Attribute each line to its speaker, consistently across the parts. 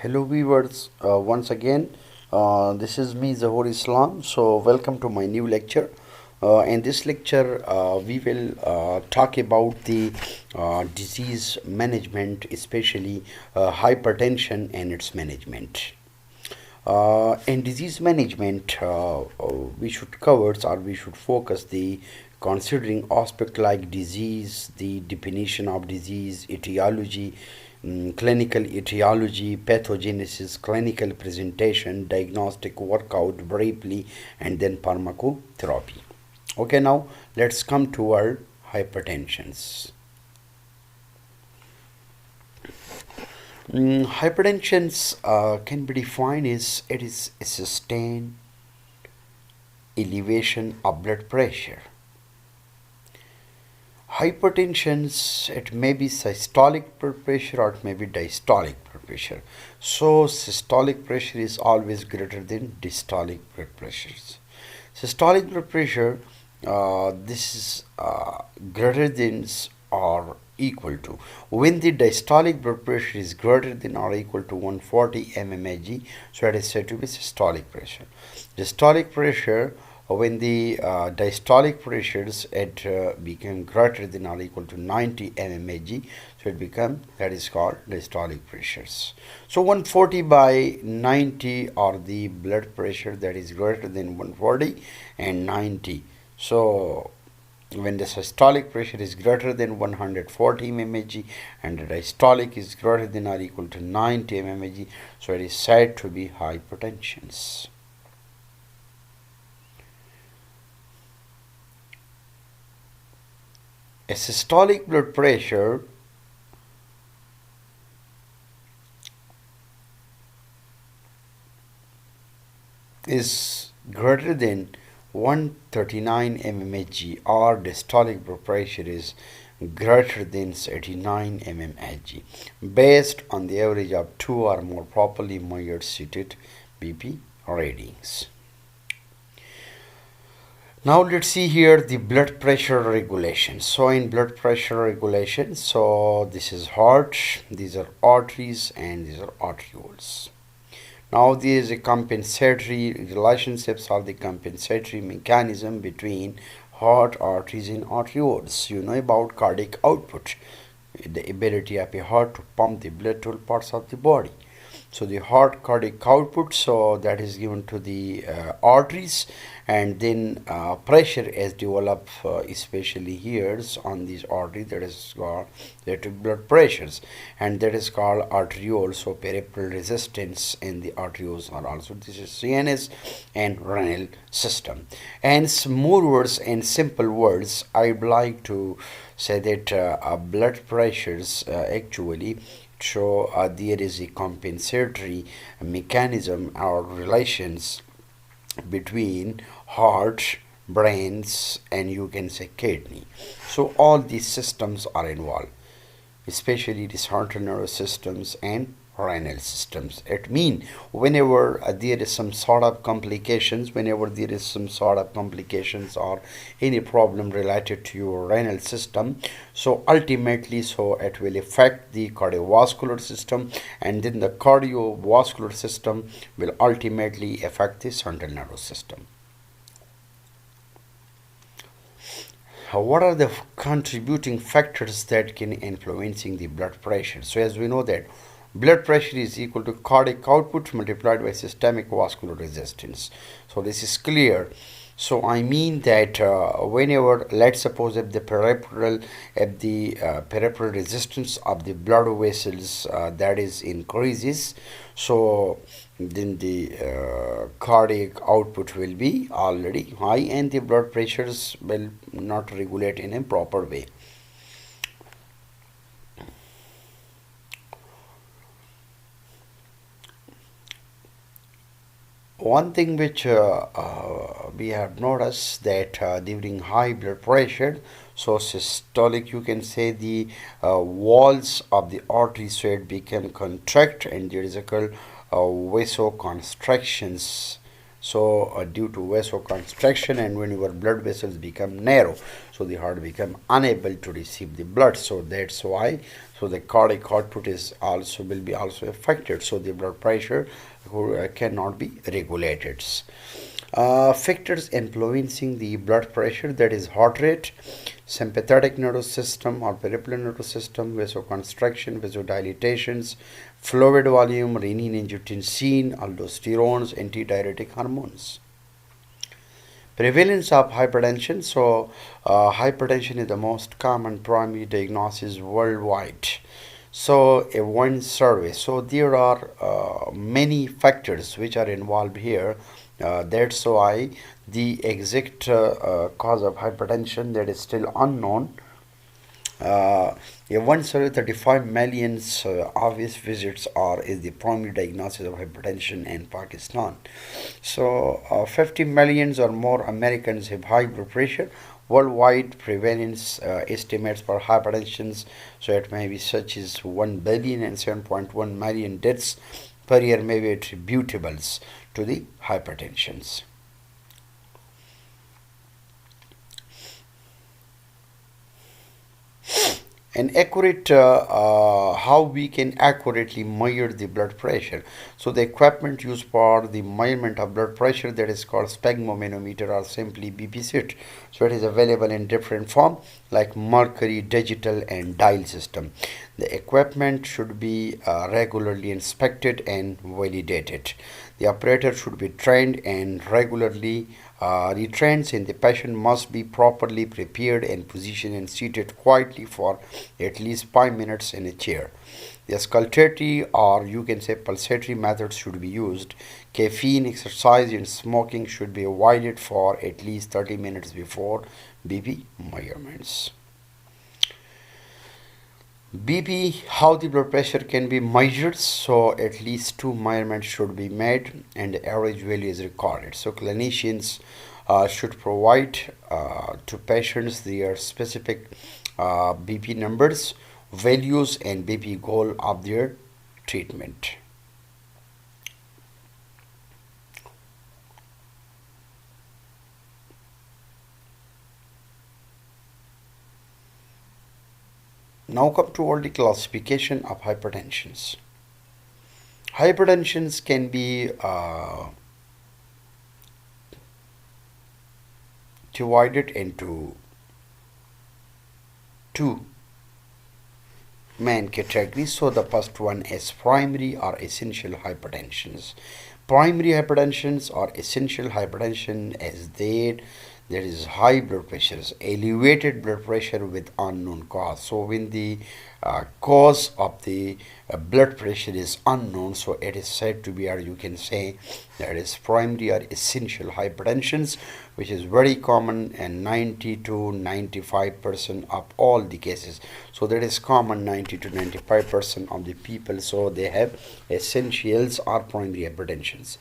Speaker 1: Hello viewers, once again this is me Zahor Islam. So welcome to my new lecture. In this lecture we will talk about the disease management, especially hypertension and its management. In disease management we should cover or we should focus the considering aspect like disease, the definition of disease, etiology, clinical etiology, pathogenesis, clinical presentation, diagnostic workout briefly, and then pharmacotherapy. Okay, now let's come to our hypertensions. Hypertensions can be defined as it is a sustained elevation of blood pressure. Hypertensions, it may be systolic blood pressure or it may be diastolic blood pressure. So systolic pressure is always greater than diastolic blood pressures. Systolic blood pressure, this is greater than or equal to. When the diastolic blood pressure is greater than or equal to 140 mmHg, so it is said to be systolic pressure. Diastolic pressure, when the diastolic pressures become greater than or equal to 90 mmHg, so that is called diastolic pressures. So 140 by 90 are the blood pressure that is greater than 140 and 90. So when the systolic pressure is greater than 140 mmHg and the diastolic is greater than or equal to 90 mmHg, so it is said to be hypertensions. A systolic blood pressure is greater than 139 mmHg or diastolic blood pressure is greater than 89 mmHg based on the average of two or more properly measured seated BP readings. Now let's see here the blood pressure regulation. So in blood pressure regulation, so this is heart, these are arteries, and these are arterioles. Now there is a compensatory relationships or the compensatory mechanism between heart, arteries, and arterioles. You know about cardiac output, the ability of a heart to pump the blood to all parts of the body. So the heart cardiac output, so that is given to the arteries, and then pressure is developed especially here on these arteries, that is called blood pressures, and that is called arteriole. So peripheral resistance in the arterioles are also, this is CNS and renal system. And more words and simple words, I'd like to say that blood pressures actually show there is a compensatory mechanism or relations between heart, brains, and you can say kidney. So all these systems are involved, especially the central nervous systems and renal systems. It means whenever there is some sort of complications, or any problem related to your renal system, so ultimately so it will affect the cardiovascular system, and then the cardiovascular system will ultimately affect the central nervous system. What are the contributing factors that can influencing the blood pressure? So as we know that blood pressure is equal to cardiac output multiplied by systemic vascular resistance. So this is clear. So I mean that whenever, let's suppose if the peripheral resistance of the blood vessels that is increases, so then the cardiac output will be already high and the blood pressures will not regulate in a proper way. One thing which we have noticed that during high blood pressure, so systolic, you can say the walls of the arteries, so it become contract and there is a called vasoconstrictions. So due to vasoconstriction and when your blood vessels become narrow, so the heart become unable to receive the blood. So that's why, so the cardiac output is also will be also affected. So the blood pressure cannot be regulated. Factors influencing the blood pressure, that is heart rate, sympathetic nervous system or peripheral nervous system, vasoconstriction, vasodilatations, fluid volume, renin-angiotensin, aldosterones, antidiuretic hormones. Prevalence of hypertension. So hypertension is the most common primary diagnosis worldwide. So a one survey, so there are many factors which are involved here. That's why the exact cause of hypertension, that is still unknown. One survey, 35 million obvious visits is the primary diagnosis of hypertension in Pakistan. So 50 millions or more Americans have high blood pressure. Worldwide prevalence estimates for hypertension, so it may be such as 1 billion and 7.1 million deaths per year may be attributable to the hypertensions. An accurate how we can accurately measure the blood pressure. So the equipment used for the measurement of blood pressure, that is called sphygmomanometer or simply BP set. So it is available in different form like mercury, digital and dial system. The equipment should be regularly inspected and validated. The operator should be trained and regularly retrained, and the patient must be properly prepared and positioned and seated quietly for at least 5 minutes in a chair. The auscultatory or you can say pulsatory methods should be used. Caffeine, exercise and smoking should be avoided for at least 30 minutes before BP measurements. BP, how the blood pressure can be measured. So at least 2 measurements should be made and the average value is recorded. So clinicians should provide to patients their specific BP numbers, values and BP goal of their treatment. Now come to all the classification of hypertensions. Hypertensions can be divided into two main categories. So the first one is primary or essential hypertensions. Primary hypertensions or essential hypertension is there is high blood pressure, elevated blood pressure with unknown cause. So when the cause of the blood pressure is unknown, so it is said to be, or you can say that is primary or essential hypertensions, which is very common in 90 to 95% of all the cases. So that is common 90 to 95% of the people, so they have essentials or primary hypertensions.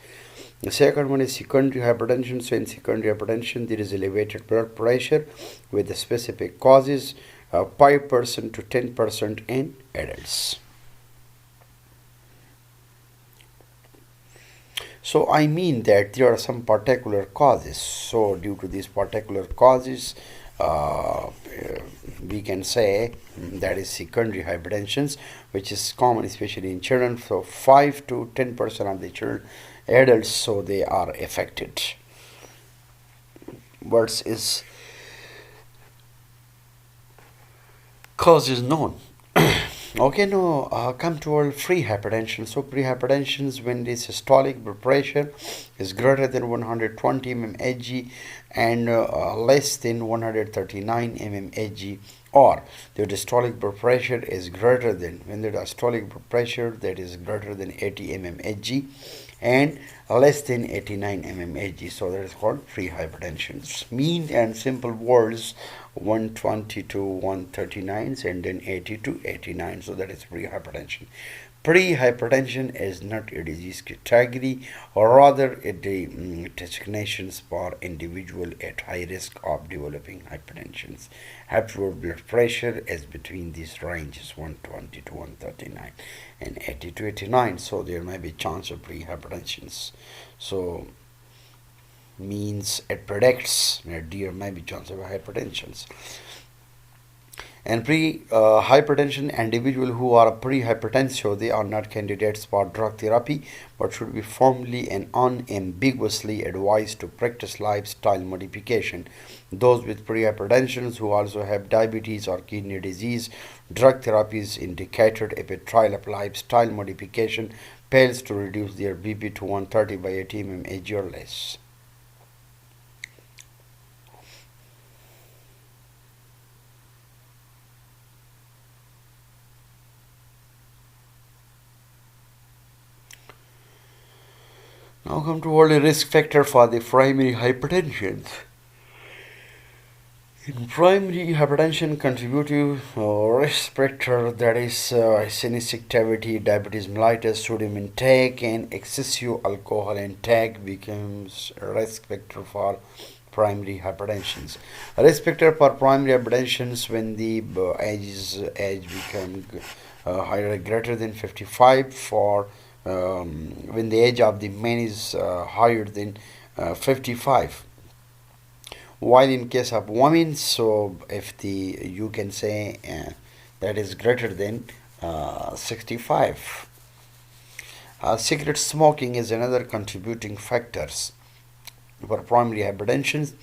Speaker 1: The second one is secondary hypertension. So in secondary hypertension, there is elevated blood pressure with the specific causes, 5% to 10% in adults. So I mean that there are some particular causes. So due to these particular causes, we can say that is secondary hypertensions, which is common especially in children. So 5 to 10% of the children, adults, so they are affected. What is cause is known. Okay, now come to our free hypertension. So pre-hypertension is when the systolic blood pressure is greater than 120 mmHg and less than 139 mmHg, or the diastolic blood pressure is greater than, when the diastolic blood pressure that is greater than 80 mmHg and less than 89 mmHg. So that is called free hypertension. Mean and simple words, 120 to 139 and then 80 to 89. So that is pre-hypertension. Pre-hypertension is not a disease category, or rather it designations for individual at high risk of developing hypertension. Absolute blood pressure is between these ranges 120 to 139 and 80 to 89. So there may be chance of pre-hypertension. So means it predicts that there may be chance of hypertension. And pre-hypertension individuals who are pre-hypertensive, they are not candidates for drug therapy, but should be firmly and unambiguously advised to practice lifestyle modification. Those with pre-hypertension who also have diabetes or kidney disease, drug therapy is indicated if a trial of lifestyle modification fails to reduce their BP to 130 by 80 mmHg or less. Now come to all the risk factor for the primary hypertension. In primary hypertension, contributive risk factor, that is sinus activity, diabetes mellitus, sodium intake, and excessive alcohol intake becomes a risk factor for primary hypertension. A risk factor for primary hypertension when the age become higher, greater than 55 for when the age of the man is higher than 55, while in case of women, so if the you can say that is greater than 65. Cigarette smoking is another contributing factors for primary hypertension,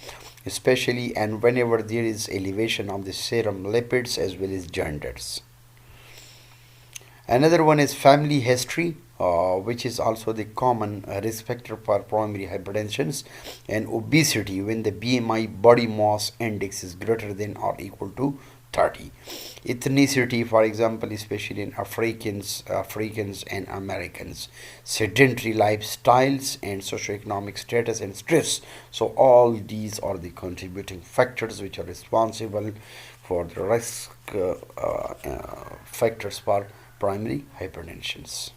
Speaker 1: especially and whenever there is elevation of the serum lipids as well as genders. Another one is family history, which is also the common risk factor for primary hypertension, and obesity when the BMI body mass index is greater than or equal to 30. Ethnicity, for example, especially in Africans and Americans. Sedentary lifestyles and socioeconomic status and stress. So all these are the contributing factors which are responsible for the risk factors for primary hypertension.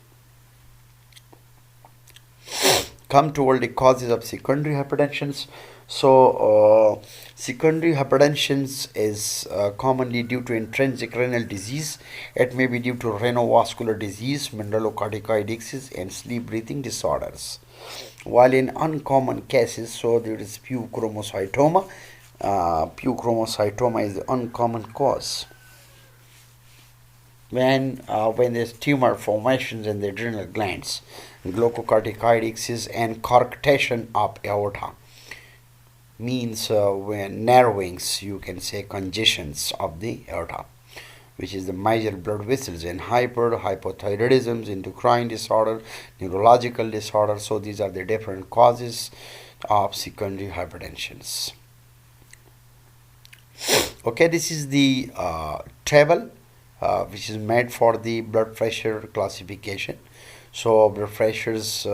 Speaker 1: Come to all the causes of secondary hypertension. So secondary hypertension is commonly due to intrinsic renal disease. It may be due to renovascular disease, mineralocorticoidesis, and sleep breathing disorders. While in uncommon cases, so there is peuchromocytoma. Peuchromocytoma is the uncommon cause. When there's tumor formations in the adrenal glands, glucocorticoidesis, and coarctation of aorta means when narrowings, you can say congestions of the aorta, which is the major blood vessels, and hypothyroidism, endocrine disorder, neurological disorder. So these are the different causes of secondary hypertension. Okay, this is the table which is made for the blood pressure classification. So blood pressures,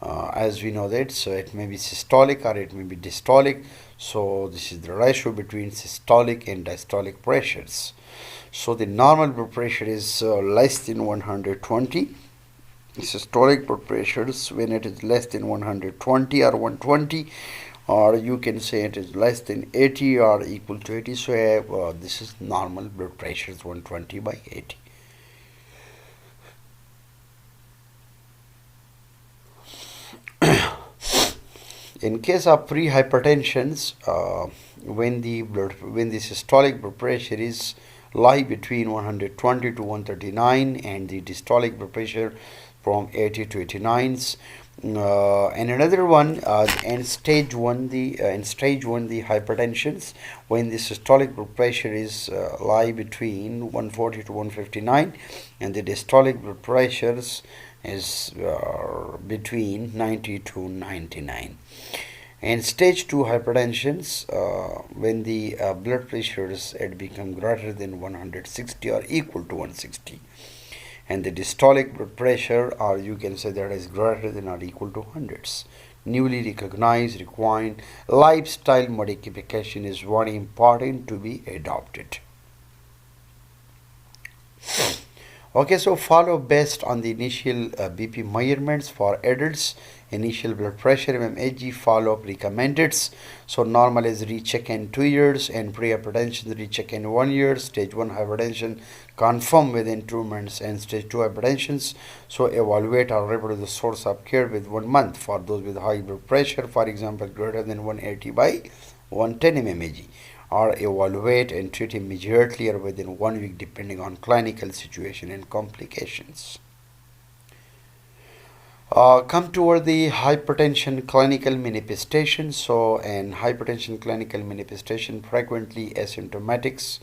Speaker 1: as we know that, so it may be systolic or it may be diastolic. So this is the ratio between systolic and diastolic pressures. So the normal blood pressure is less than 120. Systolic blood pressures when it is less than 120 or 120, or you can say it is less than 80 or equal to 80. So this is normal blood pressure is 120 by 80. In case of pre-hypertension, when the systolic blood pressure is lie between 120 to 139 and the diastolic blood pressure from 80 to 89. And another one, in stage one the hypertensions, when the systolic blood pressure is lie between 140 to 159 and the diastolic blood pressures is between 90 to 99. And stage 2 hypertensions, when the blood pressures had become greater than 160 or equal to 160, and the diastolic blood pressure, or you can say that is greater than or equal to hundreds. Newly recognized required lifestyle modification is very important to be adopted. Okay, so follow based on the initial BP measurements for adults. Initial blood pressure mmHg follow-up recommended. So normal is recheck in 2 years and pre-hypertension recheck in 1 year. Stage 1 hypertension confirm within 2 months and stage 2 hypertensions. So evaluate or report the source of care with 1 month for those with high blood pressure, for example greater than 180 by 110 mmHg, or evaluate and treat immediately or within 1 week depending on clinical situation and complications. Come toward the hypertension clinical manifestation. So, and hypertension clinical manifestation frequently asymptomatics.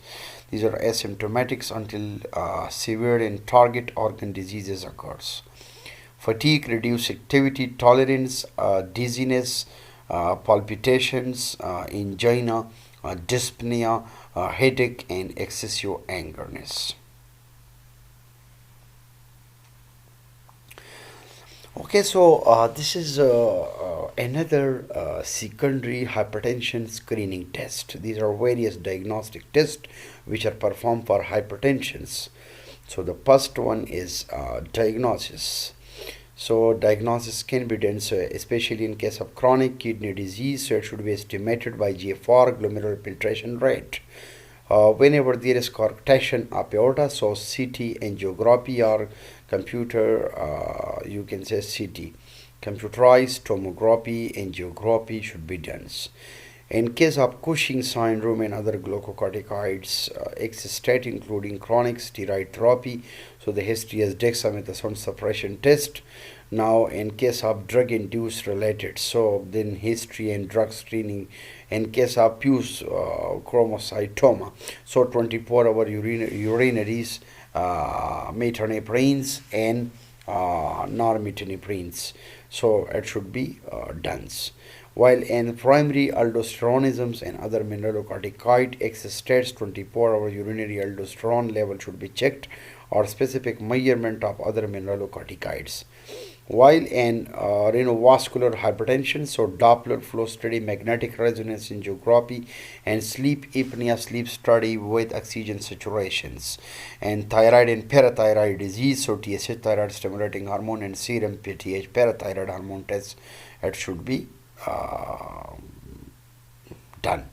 Speaker 1: These are asymptomatics until severe and target organ diseases occurs. Fatigue, reduced activity, tolerance, dizziness, palpitations, angina, dyspnea, headache, and excessive angerness. Okay, so this is another secondary hypertension screening test. These are various diagnostic tests which are performed for hypertensions. So the first one is diagnosis. So diagnosis can be done, so especially in case of chronic kidney disease, so it should be estimated by GFR, glomerular filtration rate. Whenever there is coarctation of aorta, so CT angiography or computer, you can say CT, computerized tomography, angiography should be done. In case of Cushing syndrome and other glucocorticoids exist, including chronic steroid therapy, so the history is dexamethasone suppression test. Now, in case of drug-induced related, so then history and drug screening. In case of Pugh's chromocytoma, so 24-hour urinaries, meterneprines and normeterneprines. So it should be done. While in primary aldosteronisms and other mineralocorticoid exist, 24-hour urinary aldosterone level should be checked, or specific measurement of other mineralocorticoids. While in renovascular hypertension, so Doppler flow study, magnetic resonance angiography, and sleep apnea sleep study with oxygen saturations. And thyroid and parathyroid disease, so TSH, thyroid stimulating hormone, and serum PTH, parathyroid hormone tests, it should be done.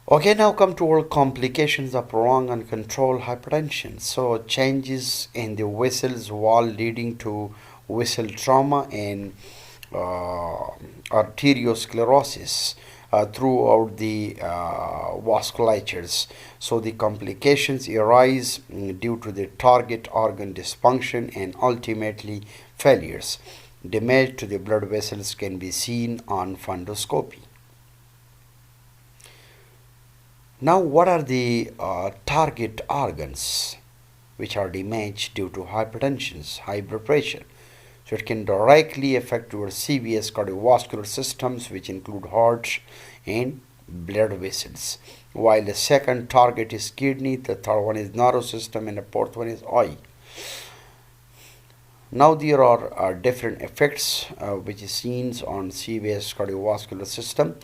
Speaker 1: Okay, now come to all complications of prolonged uncontrolled hypertension. So changes in the vessels wall leading to vessel trauma and arteriosclerosis throughout the vasculatures. So the complications arise due to the target organ dysfunction and ultimately failures. Damage to the blood vessels can be seen on fundoscopy. Now, what are the target organs which are damaged due to hypertension, high blood pressure? So it can directly affect your CVS cardiovascular systems, which include heart and blood vessels. While the second target is kidney, the third one is nervous system, and the fourth one is eye. Now there are different effects which is seen on CVS cardiovascular system.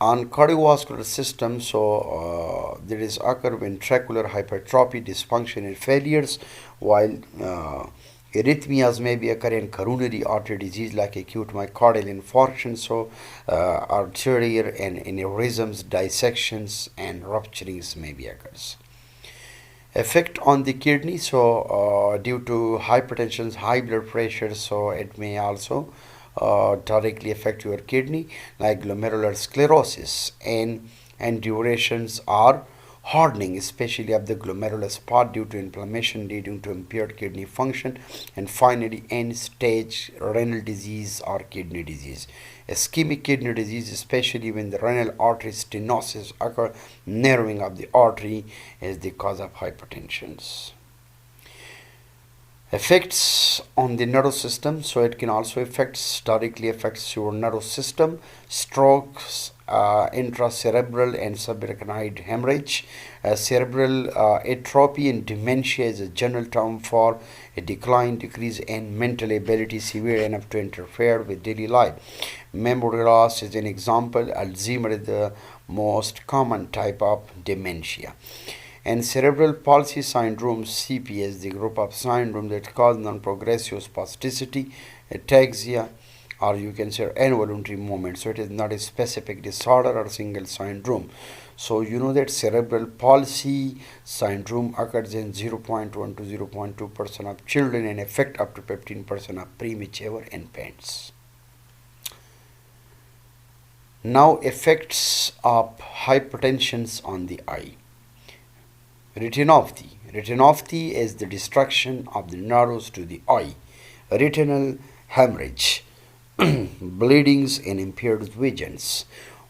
Speaker 1: On cardiovascular system, so there is occur ventricular hypertrophy, dysfunction and failures, while arrhythmias may be occur in coronary artery disease like acute myocardial infarction, so arterial and aneurysms, dissections and rupturings may be occurs. Effect on the kidney, so due to hypertension, high blood pressure, so it may also directly affect your kidney, like glomerular sclerosis, and durations are hardening, especially of the glomerulus part due to inflammation leading to impaired kidney function, and finally end stage renal disease or kidney disease. Ischemic kidney disease, especially when the renal artery stenosis occur, narrowing of the artery, is the cause of hypertension. Effects on the nervous system, so it can also directly affects your nervous system. Strokes, intracerebral and subarachnoid hemorrhage, cerebral atrophy and dementia is a general term for a decline, decrease in mental ability severe enough to interfere with daily life. Memory loss is an example. Alzheimer's is the most common type of dementia. And cerebral palsy syndrome, CPS, the group of syndrome that cause non-progressive spasticity, ataxia, or you can say involuntary movement. So it is not a specific disorder or single syndrome. So you know that cerebral palsy syndrome occurs in 0.1 to 0.2% of children and affect up to 15% of premature infants. Now, effects of hypertension on the eye. Retinopathy. Retinopathy is the destruction of the nerves to the eye. Retinal hemorrhage, bleedings and impaired visions.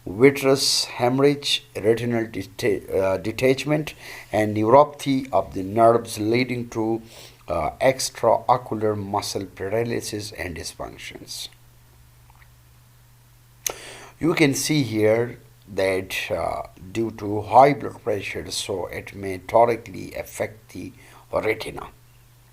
Speaker 1: Vitreous hemorrhage, retinal detachment, and neuropathy of the nerves leading to extraocular muscle paralysis and dysfunctions. You can see here that due to high blood pressure, so it may directly affect the retina,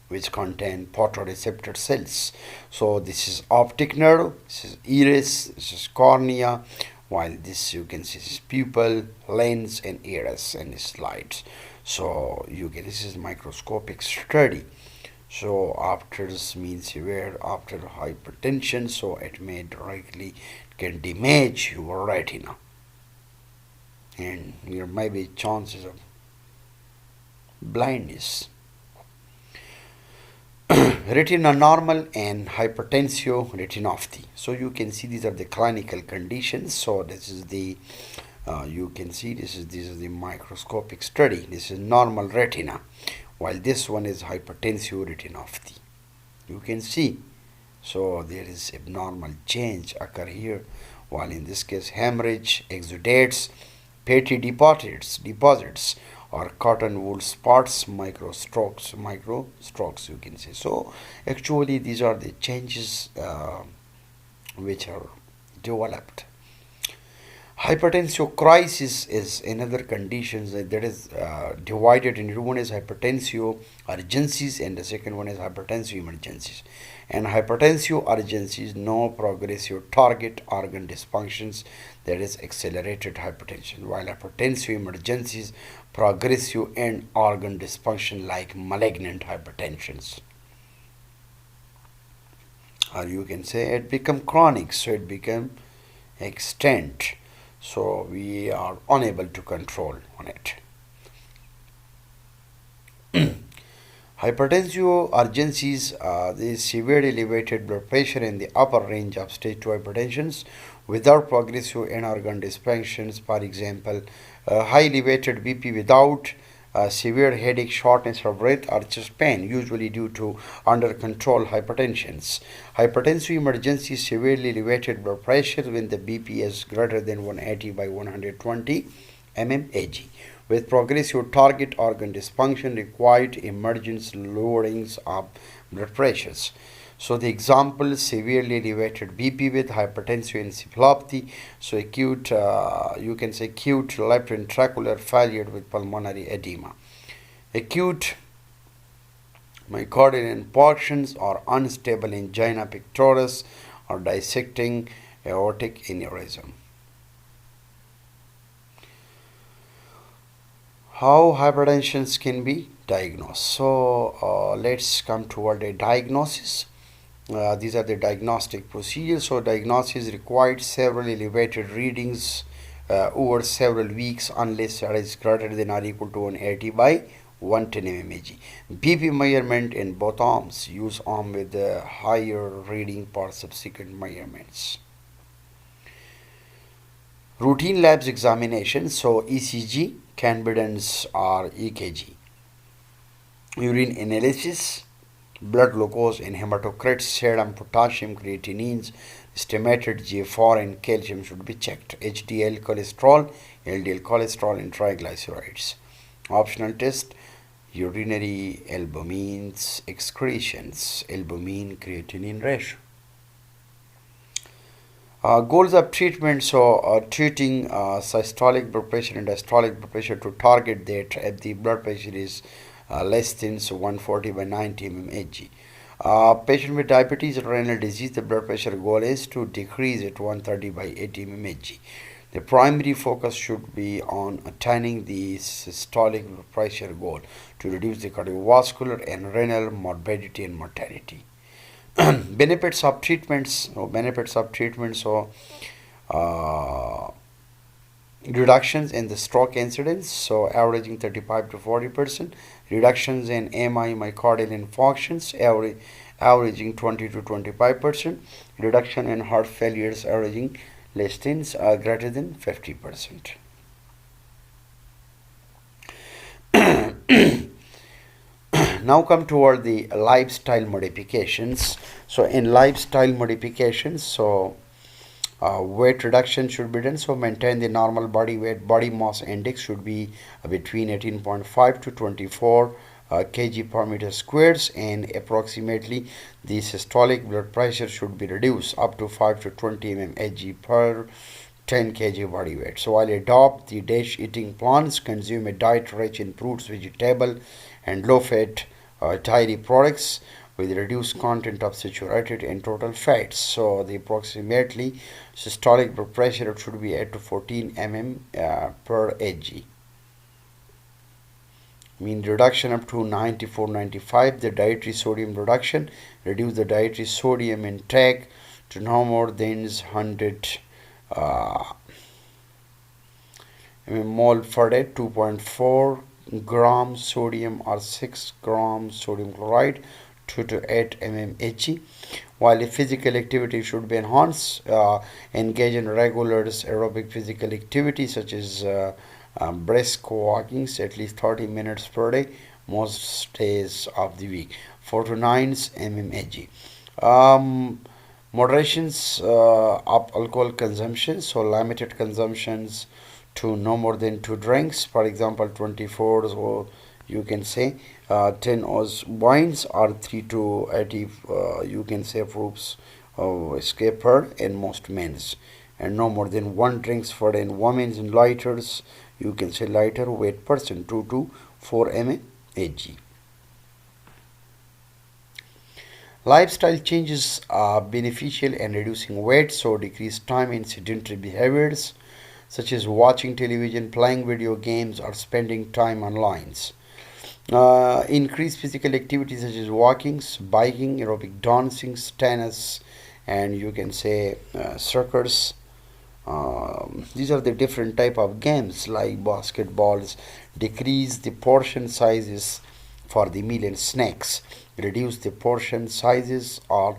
Speaker 1: which contain photoreceptor cells. So this is optic nerve, this is iris, this is cornea, while this you can see is pupil, lens, and iris and slides. So you can, this is microscopic study. So after this means severe after hypertension, so it may directly can damage your retina, and there may be chances of blindness. Retina normal and hypertensive retinopathy. So you can see these are the clinical conditions. So this is the you can see this is the microscopic study. This is normal retina, while this one is hypertensive retinopathy. You can see. So there is abnormal change occur here, while in this case hemorrhage, exudates, fatty deposits or cotton wool spots, microstrokes you can say. So actually these are the changes which are developed. Hypertensive crisis is another condition that is divided into one is hypertensive urgencies and the second one is hypertensive emergencies. And hypertensive urgencies, no progressive target organ dysfunctions, that is accelerated hypertension, while hypertensive emergencies, progressive end organ dysfunction like malignant hypertensions. Or you can say it become chronic, so it become extent. So we are unable to control on it. Hypertensive urgencies, the severe elevated blood pressure in the upper range of stage 2 hypertensions without progressive end organ dysfunctions. For example, high elevated BP without severe headache, shortness of breath, or chest pain, usually due to under control hypertensions. Hypertensive emergency, severely elevated blood pressure when the BP is greater than 180 by 120 mmHg. With progressive target organ dysfunction required emergency lowerings of blood pressures. So the example, severely elevated BP with hypertensive encephalopathy. So acute, you can say acute left ventricular failure with pulmonary edema. Acute myocardial infarctions or unstable angina pectoris or dissecting aortic aneurysm. How hypertension can be diagnosed? So let's come toward a diagnosis. These are the diagnostic procedures. So diagnosis required several elevated readings over several weeks unless it is greater than or equal to 180 by 110 mmHg. BP measurement in both arms. Use arm with the higher reading for subsequent measurements. Routine labs examination. So ECG, Candidans or EKG. Urine analysis, blood glucose and hematocrits, serum, potassium, creatinines, estimated GFR and calcium should be checked. HDL cholesterol, LDL cholesterol and triglycerides. Optional test, urinary albumins excretions, albumin creatinine ratio. Goals of treatment. So treating systolic blood pressure and diastolic blood pressure to target that if the blood pressure is less than 140 by 90 mmHg. Patient with diabetes or renal disease, the blood pressure goal is to decrease it 130 by 80 mmHg. The primary focus should be on attaining the systolic blood pressure goal to reduce the cardiovascular and renal morbidity and mortality. Benefits of treatments. So uh, reductions in the stroke incidence, so averaging 35 to 40%. Reductions in MI, myocardial infarctions, averaging 20 to 25%. Reduction in heart failures, averaging less than greater than 50%. Now come toward the lifestyle modifications. So in lifestyle modifications, weight reduction should be done. So maintain the normal body weight. Body mass index should be between 18.5 to 24 kg per meter squares, and approximately the systolic blood pressure should be reduced up to 5 to 20 mmHg per 10 kg body weight. So while adopt the DASH eating plans, consume a diet rich in fruits, vegetable, and low-fat dairy products with reduced content of saturated and total fats. So the approximately systolic blood pressure should be 8 to 14 per Hg. Mean reduction up to 94-95. The dietary sodium reduction, reduce the dietary sodium intake to no more than 100 mole per day, 2.4 grams sodium or 6 grams sodium chloride, 2 to 8 mmHg. While the physical activity should be enhanced, engage in regular aerobic physical activity such as brisk walking at least 30 minutes per day, most days of the week, 4 to 9 mmHg. Moderations of alcohol consumption, so limited consumptions to no more than 2 drinks, for example 24, or you can say 10 oz wines, or 3 to 80 you can say proofs of escape per in most men's, and no more than 1 drinks for in women's. And lighters, you can say lighter weight person, 2 to 4 mmHg. Lifestyle changes are beneficial in reducing weight, so decrease time in sedentary behaviors such as watching television, playing video games, or spending time online. Increase physical activity such as walking, biking, aerobic dancing, tennis, and you can say circus. These are the different type of games like basketballs. Decrease the portion sizes for the meal and snacks. Reduce the portion sizes or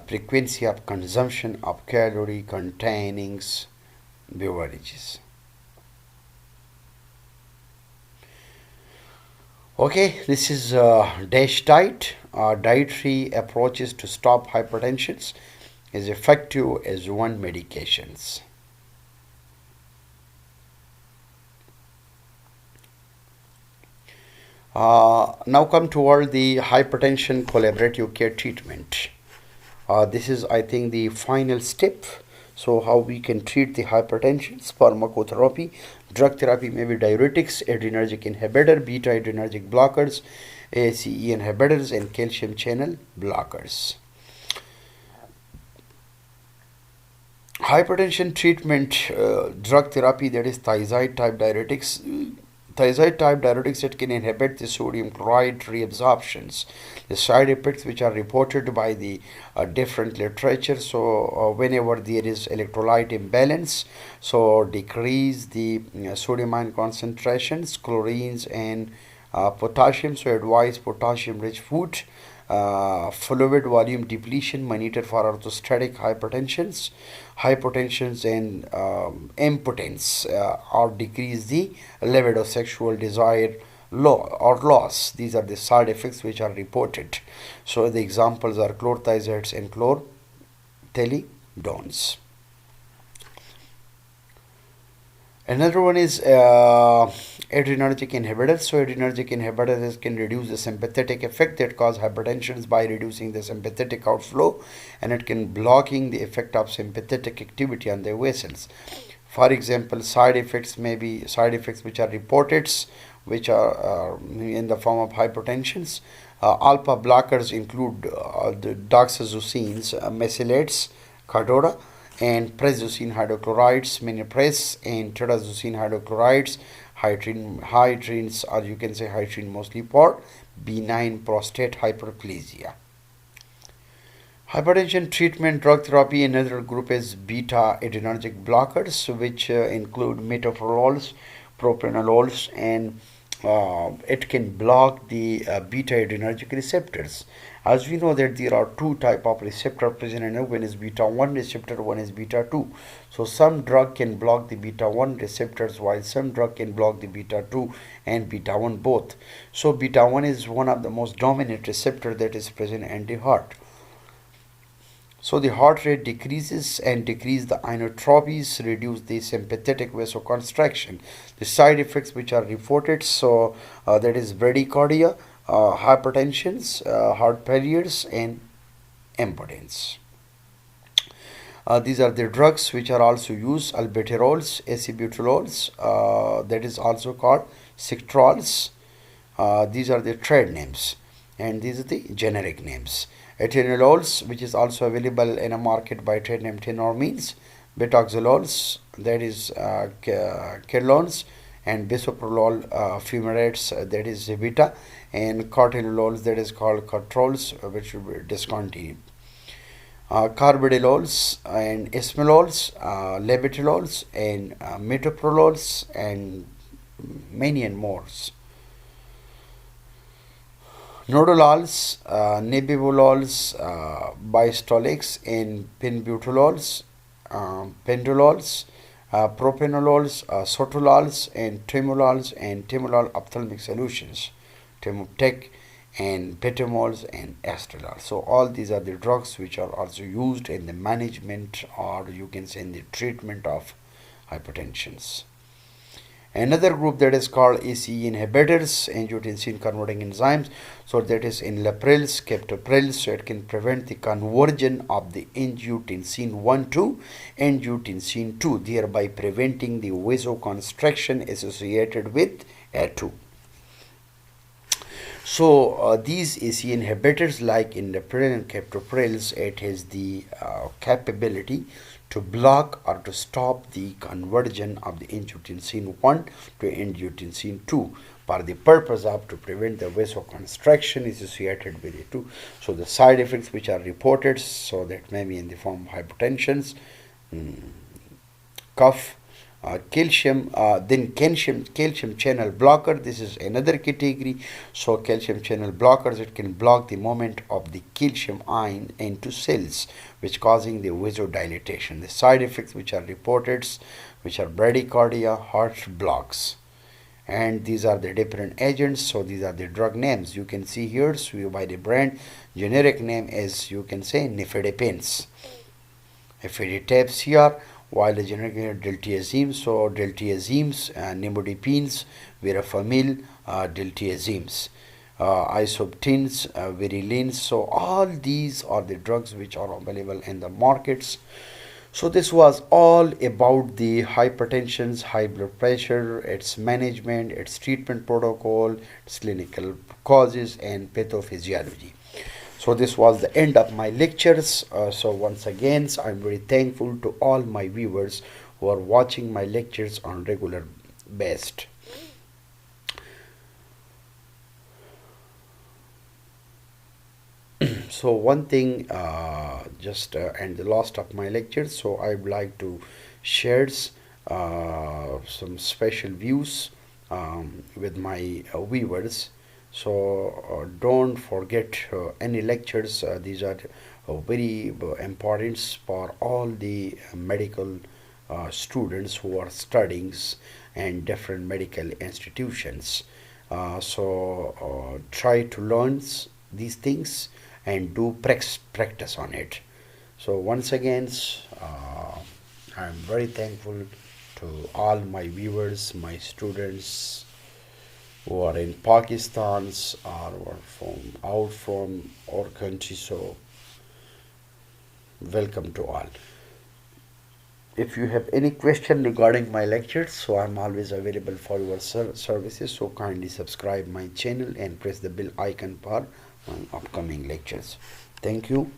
Speaker 1: frequency of consumption of calorie containing beverages. Okay, this is DASH diet. Dietary approaches to stop hypertension is effective as one medications. Now come toward the hypertension collaborative care treatment. This is, I think, the final step. So how we can treat the hypertension? Pharmacotherapy. Drug therapy may be diuretics, adrenergic inhibitor, beta adrenergic blockers, ACE inhibitors, and calcium channel blockers. Hypertension treatment, drug therapy, that is thiazide type diuretics. Thiazide type diuretics that can inhibit the sodium chloride reabsorptions. The side effects which are reported by the different literature. So whenever there is electrolyte imbalance, so decrease the sodium ion concentrations, chlorines, and potassium. So advise potassium rich food. Fluid volume depletion, monitor for orthostatic hypertensions and impotence, or decrease the libido, sexual desire loss. These are the side effects which are reported. So the examples are chlorothiazides and chlorothaliodones. Another one is adrenergic inhibitors. So adrenergic inhibitors can reduce the sympathetic effect that cause hypertension by reducing the sympathetic outflow, and it can blocking the effect of sympathetic activity on the vessels. For example, side effects may be side effects which are reported, which are in the form of hypertensions. Alpha blockers include the doxazoosines, mesylate, Khadora, and prazosin hydrochlorides, minipres, and terazosin hydrochlorides. Hydrines, or you can say hydrine mostly for benign prostate hyperplasia. Hypertension treatment drug therapy. Another group is beta adrenergic blockers, which include metoprolols, propranolols, and it can block the beta adrenergic receptors. As we know that there are two type of receptor present in one is beta 1 receptor, one is beta 2. So some drug can block the beta 1 receptors while some drug can block the beta 2 and beta 1 both. So beta 1 is one of the most dominant receptor that is present in the heart. So the heart rate decreases and decrease the inotropies, reduce the sympathetic vasoconstriction. The side effects which are reported, so that is bradycardia, hypertensions, heart failures, and impotence. These are the drugs which are also used: albuterols, acebutolols, that is also called Sictrols. These are the trade names, and these are the generic names. Atenolols, which is also available in a market by trade name tenormines, betoxolols, that is quinolones, and bisoprolol fumarates, that is beta, and cartenolols, that is called controls, which will be discontinued. Carbidiolols and esmolols, labetalol and metoprolols, and many and more. Nodalols, nebivolol, Diastolics, and penbutalols, pendolols, propranolols, sotalol, and temolol ophthalmic solutions, temoptec, and betamols, and astrolol. So all these are the drugs which are also used in the management, or you can say in the treatment of hypertensions. Another group that is called ACE inhibitors, angiotensin converting enzymes. So that is enalaprils, captoprils. So it can prevent the conversion of the angiotensin 1 to angiotensin 2, thereby preventing the vasoconstriction associated with A2. So these ACE inhibitors like enalapril and captoprils, it has the capability to block or to stop the conversion of the angiotensin 1 to angiotensin 2 for the purpose of to prevent the vasoconstriction associated with it too. So the side effects which are reported, so that may be in the form of hypertensions, cough, calcium, then calcium channel blocker. This is another category. So calcium channel blockers, it can block the movement of the calcium ion into cells, which causing the vasodilatation. The side effects which are reported, which are bradycardia, heart blocks, and these are the different agents. So these are the drug names you can see here. So by the brand, generic name is, you can say, nifedipines, epheditapsia, while the generic name is diltiazem. So diltiazems, nimodipines, verapamil, diltiazems, isobutins, virilins. So all these are the drugs which are available in the markets. So this was all about the hypertension, high blood pressure, its management, its treatment protocol, its clinical causes, and pathophysiology. So this was the end of my lectures. So once again, I'm very thankful to all my viewers who are watching my lectures on regular basis. So one thing, and the last of my lectures, so I would like to share some special views with my viewers. So don't forget any lectures. These are very important for all the medical students who are studying in different medical institutions. So try to learn these things and do practice on it. So once again, I'm very thankful to all my viewers, my students who are in Pakistan or from our country. So welcome to all. If you have any question regarding my lectures, so I'm always available for your services. So kindly subscribe my channel and press the bell icon for upcoming lectures. Thank you.